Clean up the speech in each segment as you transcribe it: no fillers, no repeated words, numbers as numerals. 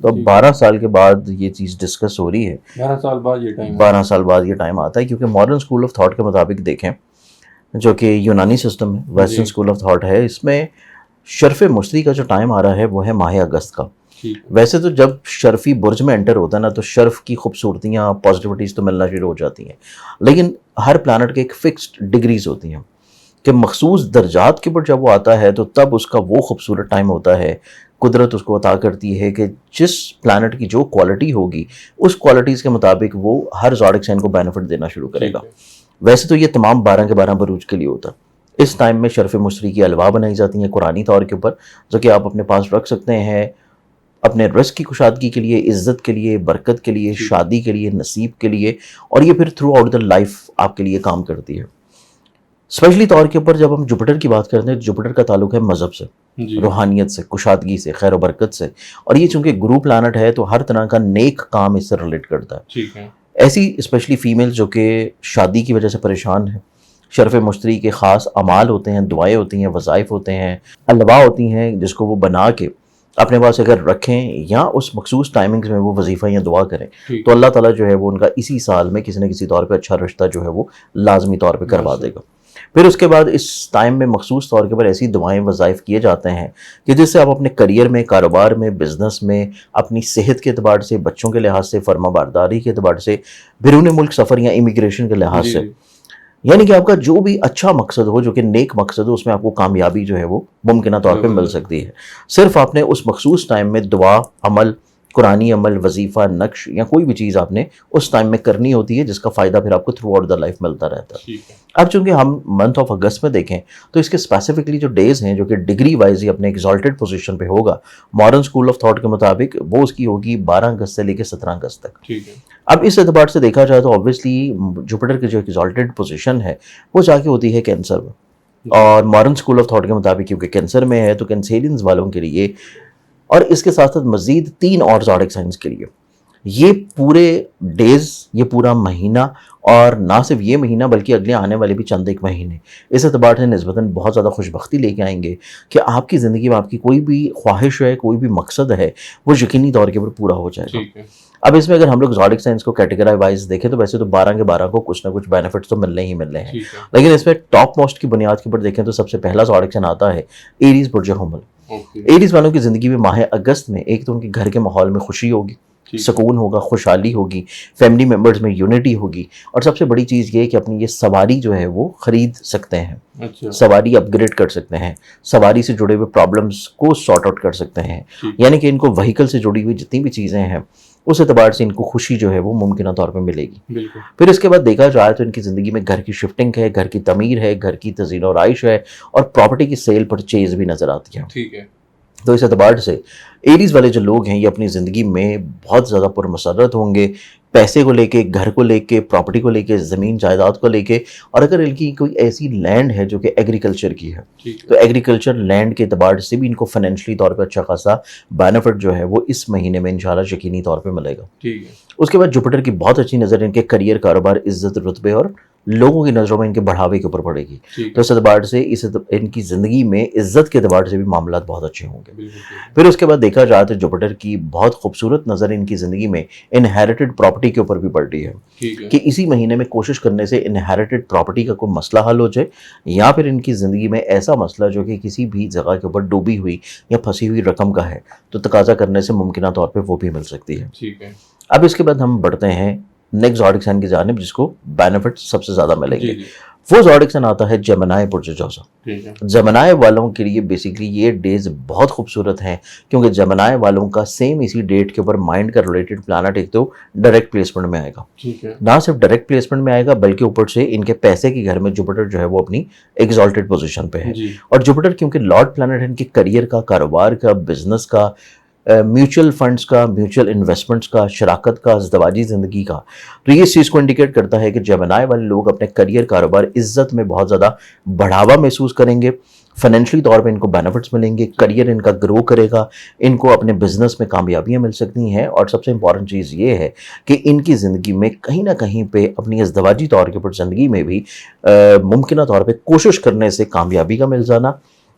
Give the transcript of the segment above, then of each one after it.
تو اب جی 12 سال کے بعد یہ چیز ڈسکس ہو رہی ہے. 12 سال بعد یہ ٹائم 12 سال بعد یہ ٹائم آتا ہے کیونکہ ماڈرن اسکول آف تھاٹ کے مطابق دیکھیں جو کہ یونانی سسٹم ہے, ویسٹرن جی اسکول آف تھاٹ ہے, اس میں شرف مشتری کا جو ٹائم آ رہا ہے وہ ہے ماہ اگست کا. ٹھیک ہے. ویسے تو جب شرفی برج میں انٹر ہوتا ہے نا تو شرف کی خوبصورتیاں پازیٹیوٹیز تو ملنا شروع ہو جاتی ہیں, لیکن ہر پلانٹ کے ایک فکسڈ ڈگریز ہوتی ہیں کہ مخصوص درجات کے اوپر جب وہ آتا ہے تو تب اس کا وہ خوبصورت ٹائم ہوتا ہے. قدرت اس کو عطا کرتی ہے کہ جس پلانٹ کی جو کوالٹی ہوگی اس کوالٹیز کے مطابق وہ ہر زوڈک سائن کو بینیفٹ دینا شروع کرے گا. ٹھیک ہے. ویسے تو یہ تمام 12 کے 12 بروج کے لیے ہوتا ہے. اس ٹائم میں شرف مشتری کی الواح بنائی جاتی ہیں قرآنی طور کے اوپر, جو کہ آپ اپنے پاس رکھ سکتے ہیں اپنے رزق کی کشادگی کے لیے, عزت کے لیے, برکت کے لیے, ٹھیک. شادی کے لیے, نصیب کے لیے, اور یہ پھر تھرو آؤٹ دا لائف آپ کے لیے کام کرتی ہے. اسپیشلی طور کے اوپر جب ہم جوپیٹر کی بات کرتے ہیں تو جوپیٹر کا تعلق ہے مذہب سے, جی روحانیت سے, کشادگی سے, خیر و برکت سے, اور یہ چونکہ گرو پلانٹ ہے تو ہر طرح کا نیک کام اس سے ریلیٹ کرتا ہے. ٹھیک ہے. ایسی اسپیشلی فیمیل جو کہ شادی کی وجہ سے پریشان ہیں, شرف مشتری کے خاص اعمال ہوتے ہیں, دعائیں ہوتی ہیں, وظائف ہوتے ہیں, الواح ہوتی ہیں جس کو وہ بنا کے اپنے پاس اگر رکھیں یا اس مخصوص ٹائمنگز میں وہ وظیفہ یا دعا کریں ٹھیک. تو اللہ تعالیٰ جو ہے وہ ان کا اسی سال میں کسی نہ کسی طور پہ اچھا رشتہ جو ہے وہ لازمی طور پہ کروا دے گا. پھر اس کے بعد اس ٹائم میں مخصوص طور کے اوپر ایسی دعائیں وظائف کیے جاتے ہیں کہ جس سے آپ اپنے کریئر میں, کاروبار میں, بزنس میں, اپنی صحت کے اعتبار سے, بچوں کے لحاظ سے, فرما برداری کے اعتبار سے, بیرون ملک سفر یا امیگریشن کے لحاظ جی سے, یعنی کہ آپ کا جو بھی اچھا مقصد ہو, جو کہ نیک مقصد ہو, اس میں آپ کو کامیابی جو ہے وہ ممکنہ طور پہ مل سکتی ہے. صرف آپ نے اس مخصوص ٹائم میں دعا, عمل, قرآنی عمل, وظیفہ, نقش یا کوئی بھی چیز آپ نے اس ٹائم میں کرنی ہوتی ہے جس کا فائدہ پھر آپ کو تھرو آؤٹ دا لائف ملتا رہتا ہے. ٹھیک ہے. اب چونکہ ہم منتھ آف اگست میں دیکھیں تو اس کے اسپیسیفکلی جو ڈیز ہیں جو کہ ڈگری وائز ہی اپنے ایگزالٹیڈ پوزیشن پہ ہوگا, ماڈرن اسکول آف تھاٹ کے مطابق وہ اس کی ہوگی 12 اگست سے لے کے 17 اگست تک. ٹھیک ہے. اب اس اعتبار سے دیکھا جائے تو آبویسلی جوپیٹر کی جو ایگزالٹیڈ پوزیشن ہے وہ جا کے ہوتی ہے کینسر میں, اور ماڈرن اسکول آف تھاٹ کے مطابق کیونکہ کینسر میں ہے تو کینسیرینز والوں کے لیے اور اس کے ساتھ ساتھ مزید 3 اور زوڈک سائنس کے لیے یہ پورے ڈیز, یہ پورا مہینہ, اور نہ صرف یہ مہینہ بلکہ اگلے آنے والے بھی چند ایک مہینے اس اعتبار سے نسبتاً بہت زیادہ خوش بختی لے کے آئیں گے کہ آپ کی زندگی میں آپ کی کوئی بھی خواہش ہے, کوئی بھی مقصد ہے, وہ یقینی طور کے اوپر پورا ہو جائے گا. ٹھیک ہے. اب اس میں اگر ہم لوگ زوڈک سائنس کو کیٹیگرائی وائز دیکھیں تو ویسے تو 12 کے 12 کو کچھ نہ کچھ بینیفٹس تو ملنے ہی ملنے ہیں, ٹھیک ہے. لیکن اس میں ٹاپ موسٹ کی بنیاد کے اوپر دیکھیں تو سب سے پہلا زوڈک سائن آتا ہے ایریز برج حمل. اوکے. ایریز والوں کی زندگی میں ماہ اگست میں ایک تو ان کے گھر کے ماحول میں خوشی ہوگی, ٹھیک ہے. سکون ہوگا, خوشحالی ہوگی, فیملی ممبرز میں یونٹی ہوگی, اور سب سے بڑی چیز یہ کہ اپنی یہ سواری جو ہے وہ خرید سکتے ہیں, اچھا. سواری اپ گریڈ کر سکتے ہیں, سواری سے جڑے ہوئے پرابلمس کو سارٹ آؤٹ کر سکتے ہیں, ٹھیک. یعنی کہ ان کو وہیکل سے جڑی ہوئی جتنی بھی چیزیں ہیں اس اعتبار سے ان کو خوشی جو ہے وہ ممکنہ طور پہ ملے گی. بالکل. پھر اس کے بعد دیکھا جائے تو ان کی زندگی میں گھر کی شفٹنگ ہے, گھر کی تعمیر ہے, گھر کی تزئین و آرائش ہے, اور پراپرٹی کی سیل پرچیز بھی نظر آتی ہے. ٹھیک ہے. تو اس اعتبار سے ایریز والے جو لوگ ہیں یہ اپنی زندگی میں بہت زیادہ پرمسرت ہوں گے, پیسے کو لے کے, گھر کو لے کے, پراپرٹی کو لے کے, زمین جائیداد کو لے کے, اور اگر ان کی کوئی ایسی لینڈ ہے جو کہ ایگریکلچر کی ہے ٹھیک ہے. تو ایگریکلچر لینڈ کے اعتبار سے بھی ان کو فائنینشلی طور پہ اچھا خاصا بینیفٹ جو ہے وہ اس مہینے میں انشاءاللہ یقینی طور پہ ملے گا. ٹھیک ہے. اس کے بعد جوپیٹر کی بہت اچھی نظر ان کے کریئر, کاروبار, عزت, رتبے اور لوگوں کی نظروں میں ان کے بڑھاوے کے اوپر پڑے گی. ٹھیک تو ہے. اس اعتبار سے ان کی زندگی میں عزت کے اعتبار سے بھی معاملات بہت اچھے ہوں گے. بالکل. ٹھیک ہے. پھر اس کے بعد دیکھا جائے تو جوپیٹر کی بہت خوبصورت نظر ان کی زندگی میں انہیریٹڈ پراپرٹی کے اوپر بھی پڑتی ہے ٹھیک ہے. کہ اسی مہینے میں کوشش کرنے سے انہیریٹڈ پراپرٹی کا کوئی مسئلہ حل ہو جائے, یا پھر ان کی زندگی میں ایسا مسئلہ جو کہ کسی بھی جگہ کے اوپر ڈوبی ہوئی یا پھنسی ہوئی رقم کا ہے تو تقاضا کرنے سے ممکنہ طور پہ وہ بھی مل سکتی ہے. ٹھیک ہے. اب اس کے بعد ہم بڑھتے ہیں نیکسٹ زوڈک سائن کی جانب جس کو بینیفٹ سب سے زیادہ ملیں گے. جی جی. وہ زوڈک سائن آتا ہے جیمنائی برج جوزا. ٹھیک ہے. جیمنائی والوں کے لیے بیسیکلی یہ ڈیز بہت خوبصورت ہیں کیونکہ جیمنائی والوں کا سیم اسی ڈیٹ کے اوپر مائنڈ کا ریلیٹڈ پلانٹ ایک تو ڈائریکٹ پلیسمنٹ میں آئے گا. ٹھیک ہے. نہ صرف ڈائریکٹ پلیسمنٹ میں آئے گا بلکہ اوپر سے ان کے پیسے کے گھر میں جوپیٹر جو ہے وہ اپنی ایگزالٹیڈ پوزیشن پہ ہے. جی. اور جوپیٹر کیونکہ لارڈ پلانٹ ہے ان کے کریئر کا, کاروبار کا, بزنس کا, میوچل فنڈز کا, میوچل انویسٹمنٹس کا, شراکت کا, ازدواجی زندگی کا, تو یہ اس چیز کو انڈیکیٹ کرتا ہے کہ جیمنائی والے لوگ اپنے کریئر, کاروبار, عزت میں بہت زیادہ بڑھاوا محسوس کریں گے. فائنینشلی طور پہ ان کو بینیفٹس ملیں گے, کریئر ان کا گرو کرے گا, ان کو اپنے بزنس میں کامیابیاں مل سکتی ہیں, اور سب سے امپورٹنٹ چیز یہ ہے کہ ان کی زندگی میں کہیں نہ کہیں پہ اپنی ازدواجی طور کے اوپر زندگی میں بھی ممکنہ طور پہ کوشش کرنے سے کامیابی کا مل جانا,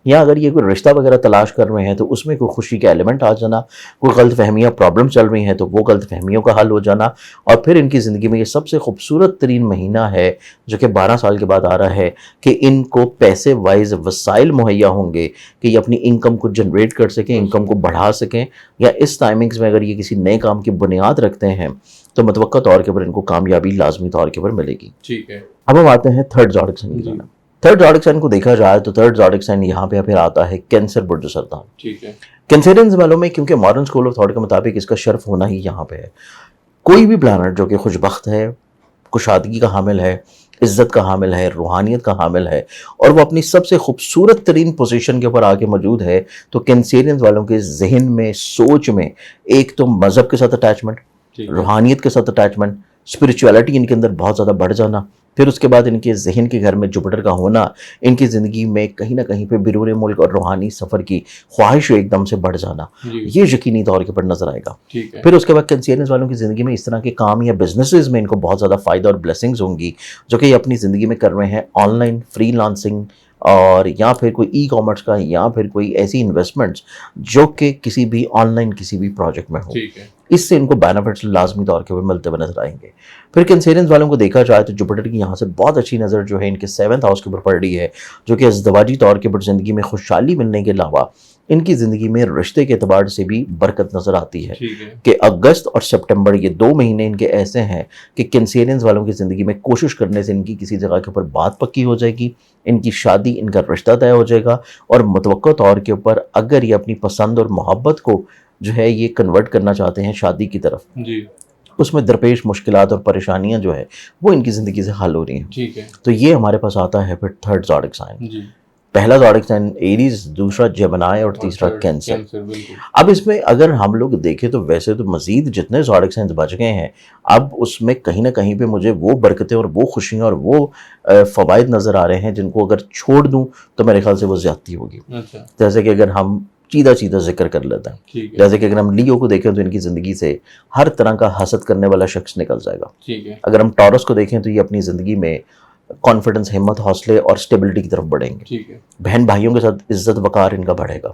یا اگر یہ کوئی رشتہ وغیرہ تلاش کر رہے ہیں تو اس میں کوئی خوشی کا ایلیمنٹ آ جانا، کوئی غلط فہمیاں پرابلم چل رہی ہیں تو وہ غلط فہمیوں کا حل ہو جانا، اور پھر ان کی زندگی میں یہ سب سے خوبصورت ترین مہینہ ہے جو کہ 12 سال کے بعد آ رہا ہے کہ ان کو پیسے وائز وسائل مہیا ہوں گے کہ یہ اپنی انکم کو جنریٹ کر سکیں، انکم کو بڑھا سکیں، یا اس ٹائمنگز میں اگر یہ کسی نئے کام کی بنیاد رکھتے ہیں تو متوقع طور کے اوپر ان کو کامیابی لازمی طور کے اوپر ملے گی. ٹھیک ہے. اب ہم آتے ہیں تھرڈ زوڈک سائن کی جانب. تھرڈ زوڈک سائن کو دیکھا جائے تو تھرڈ زوڈک سائن یہاں پہ پھر آتا ہے کینسر برج سرطان. ٹھیک ہے. کینسرینز والوں میں کیونکہ ماڈرن اسکول آف تھاٹ کے مطابق اس کا شرف ہونا ہی یہاں پہ ہے. کوئی بھی پلانٹ جو کہ خوش بخت ہے، کشادگی کا حامل ہے، عزت کا حامل ہے، روحانیت کا حامل ہے، اور وہ اپنی سب سے خوبصورت ترین پوزیشن کے اوپر آ کے موجود ہے، تو کینسرینز والوں کے ذہن میں، سوچ میں ایک تو مذہب کے ساتھ اٹیچمنٹ، روحانیت کے ساتھ اٹیچمنٹ، اسپرچویلٹی ان کے اندر بہت زیادہ بڑھ جانا، پھر اس کے بعد ان کے ذہن کے گھر میں جوپٹر کا ہونا، ان کی زندگی میں کہیں نہ کہیں پہ بیرون ملک اور روحانی سفر کی خواہش ایک دم سے بڑھ جانا، یہ یقینی طور کے پر نظر آئے گا. پھر اس کے بعد کینسرینز والوں کی زندگی میں اس طرح کے کام یا بزنسز میں ان کو بہت زیادہ فائدہ اور بلیسنگز ہوں گی جو کہ یہ اپنی زندگی میں کر رہے ہیں، آن لائن فری لانسنگ، اور یا پھر کوئی ای کامرس کا، یا پھر کوئی ایسی انویسٹمنٹس جو کہ کسی بھی آن لائن کسی بھی پروجیکٹ میں ہو. اس سے ان کو بینیفٹس لازمی طور کے اوپر ملتے ہوئے نظر آئیں گے. پھر کینسرینز والوں کو دیکھا جائے تو جوپٹر کی یہاں سے بہت اچھی نظر جو ہے ان کے 7th ہاؤس کے اوپر پڑ رہی ہے، جو کہ ازدواجی طور کے اوپر زندگی میں خوشحالی ملنے کے علاوہ ان کی زندگی میں رشتے کے اعتبار سے بھی برکت نظر آتی ہے کہ اگست اور سپٹمبر یہ 2 مہینے ان کے ایسے ہیں کہ کینسرینز والوں کی زندگی میں کوشش کرنے سے ان کی کسی جگہ کے اوپر بات پکی ہو جائے گی، ان کی شادی، ان کا رشتہ طے ہو جائے گا، اور متوقع طور کے اوپر اگر یہ اپنی پسند اور محبت کو جو ہے یہ کنورٹ کرنا چاہتے ہیں شادی کی طرف، اس میں درپیش مشکلات اور پریشانیاں جو ہے وہ ان کی زندگی سے حل ہو رہی ہیں. تو یہ ہمارے پاس آتا ہے پھر تھرڈ زوڈک سائن. پہلا زوڈک سائن ایریز، دوسرا جیمنائی اور تیسرا کینسر. اب اس میں اگر ہم لوگ دیکھیں تو ویسے تو مزید جتنے زوڈک سائنز بچ گئے ہیں، اب اس میں کہیں نہ کہیں پہ مجھے وہ برکتیں اور وہ خوشیاں اور وہ فوائد نظر آ رہے ہیں جن کو اگر چھوڑ دوں تو میرے خیال سے وہ زیادتی ہوگی. جیسے کہ اگر ہم چیدہ ذکر کر لیتے ہیں، جیسے کہ اگر ہم لیو کو دیکھیں تو ان کی زندگی سے ہر طرح کا حسد کرنے والا شخص نکل جائے گا. اگر ہم ٹورس کو دیکھیں تو یہ اپنی زندگی میں کانفیڈنس، ہمت، حوصلے اور اسٹیبلٹی کی طرف بڑھیں گے. بہن بھائیوں کے ساتھ عزت وقار ان کا بڑھے گا.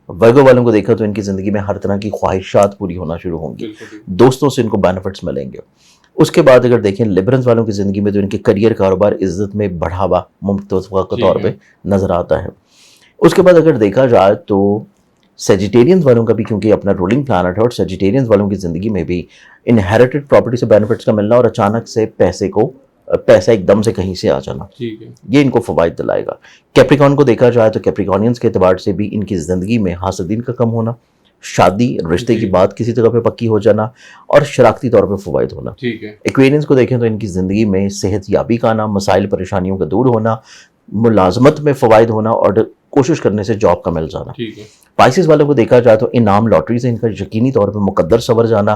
ورگو والوں کو دیکھا تو ان کی زندگی میں ہر طرح کی خواہشات پوری ہونا شروع ہوں گی، دوستوں سے ان کو بینیفٹس ملیں گے. اس کے بعد اگر دیکھیں لبرنس والوں کی زندگی میں تو ان کے کریئر، کاروبار، عزت میں بڑھاوا متوقع کے طور پہ نظر آتا ہے. اس کے بعد اگر دیکھا جائے تو سیجیٹیرینز والوں کا بھی کیونکہ اپنا رولنگ پلانٹ ہے، اور سیجیٹیرینز والوں کی زندگی میں بھی انہیریٹڈ پراپرٹی سے بینیفٹس کا ملنا اور اچانک سے پیسہ ایک دم سے کہیں سے آ جانا، یہ ان کو فوائد دلائے گا. کیپریکان کو دیکھا جائے تو کیپریکونینز کے اعتبار سے بھی ان کی زندگی میں حاسدین کا کم ہونا، شادی، رشتے کی بات کسی جگہ پہ پکی ہو جانا، اور شراکتی طور پہ فوائد ہونا. ایکویرینز کو دیکھیں تو ان کی زندگی میں صحت یابی کا آنا، مسائل پریشانیوں کا دور ہونا، ملازمت میں فوائد ہونا، اور کوشش کرنے سے جاب کا مل جانا. پائسز والوں کو دیکھا جائے تو انعام لاٹری سے ان کا یقینی طور پہ مقدر سنور جانا،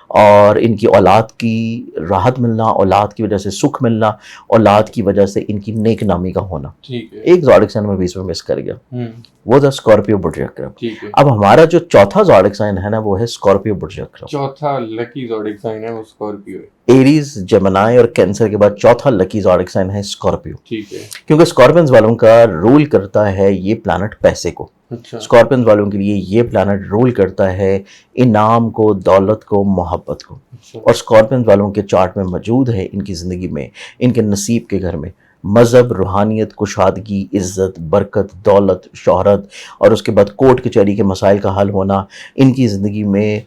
اور ان کی اولاد کی راحت ملنا، اولاد کی وجہ سے سکھ ملنا، اولاد کی وجہ سے ان کی نیک نامی کا ہونا. ایک زوڈک سائن میں بیچ میں مس کر گیا، وہ تھا اسکارپیو برج اکرم. اب ہمارا جو چوتھا زوڈک سائن ہے نا وہ ہے اسکارپیو برج اکرم. چوتھا لکی زوڈک سائن ہے وہ اسکارپیو ہے. ایریز، جیمنائی اور کینسر کے بعد چوتھا لکی زوڈک سائن ہے اسکارپیو. ٹھیک ہے. کیونکہ اسکارپینز والوں کا رول کرتا ہے یہ پلانٹ پیسے کو. اسکارپینز والوں کے لیے یہ پلانٹ رول کرتا ہے انعام کو، دولت کو، محبت کو. اور اسکارپینز والوں کے چارٹ میں موجود ہے ان کی زندگی میں، ان کے نصیب کے گھر میں مذہب، روحانیت، کشادگی، عزت، برکت، دولت، شہرت، اور اس کے بعد کورٹ کچہری کے مسائل کا حل ہونا. ان کی زندگی میں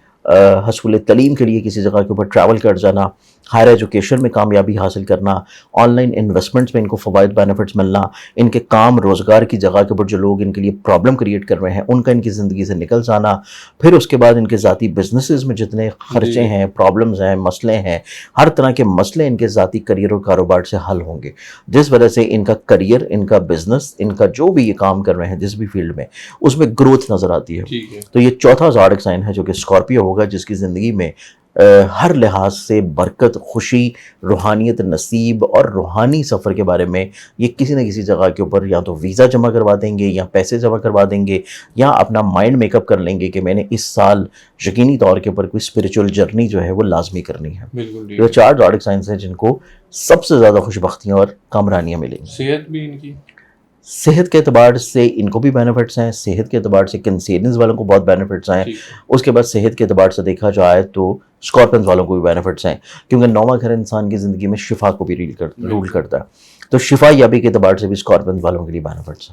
حصول تعلیم کے لیے کسی جگہ کے اوپر ٹریول کر جانا، ہائر ایجوکیشن میں کامیابی حاصل کرنا، آن لائن انویسٹمنٹس میں ان کو فوائد بینیفٹس ملنا، ان کے کام روزگار کی جگہ کے اوپر جو لوگ ان کے لیے پرابلم کریٹ کر رہے ہیں ان کا ان کی زندگی سے نکل جانا. پھر اس کے بعد ان کے ذاتی بزنسز میں جتنے خرچے ہیں، پرابلمز ہیں، مسئلے ہیں، ہر طرح کے مسئلے ان کے ذاتی کریئر اور کاروبار سے حل ہوں گے، جس وجہ سے ان کا کریئر، ان کا بزنس، ان کا جو بھی یہ کام کر رہے ہیں جس بھی فیلڈ میں، اس میں گروتھ نظر آتی ہے. تو یہ چوتھا زوڈک سائن ہے جو کہ اسکارپیو ہوگا، جس کی زندگی میں ہر لحاظ سے برکت، خوشی، روحانیت، نصیب اور روحانی سفر کے بارے میں یہ کسی نہ کسی جگہ کے اوپر یا تو ویزا جمع کروا دیں گے، یا پیسے جمع کروا دیں گے، یا اپنا مائنڈ میک اپ کر لیں گے کہ میں نے اس سال یقینی طور کے اوپر کوئی اسپریچول جرنی جو ہے وہ لازمی کرنی ہے. یہ 4 زوڈک سائنس ہیں جن کو سب سے زیادہ خوش بختیاں اور کامرانیاں ملیں گی. صحت بھی ان کی صحت کے اعتبار سے ان کو بھی بینیفٹس ہیں, صحت کے اعتبار سے کینسیرینز والوں کو بہت بینیفٹس ہیں. اس کے بعد صحت کے اعتبار سے دیکھا جائے تو اسکارپنز والوں کو بھی بینیفٹس ہیں, کیونکہ نوواں گھر انسان کی زندگی میں شفا کو بھی رول کرتا ہے. تو شفا یابی کے اعتبار سے بھی اسکارپنز والوں کے لیے بینیفٹس ہیں.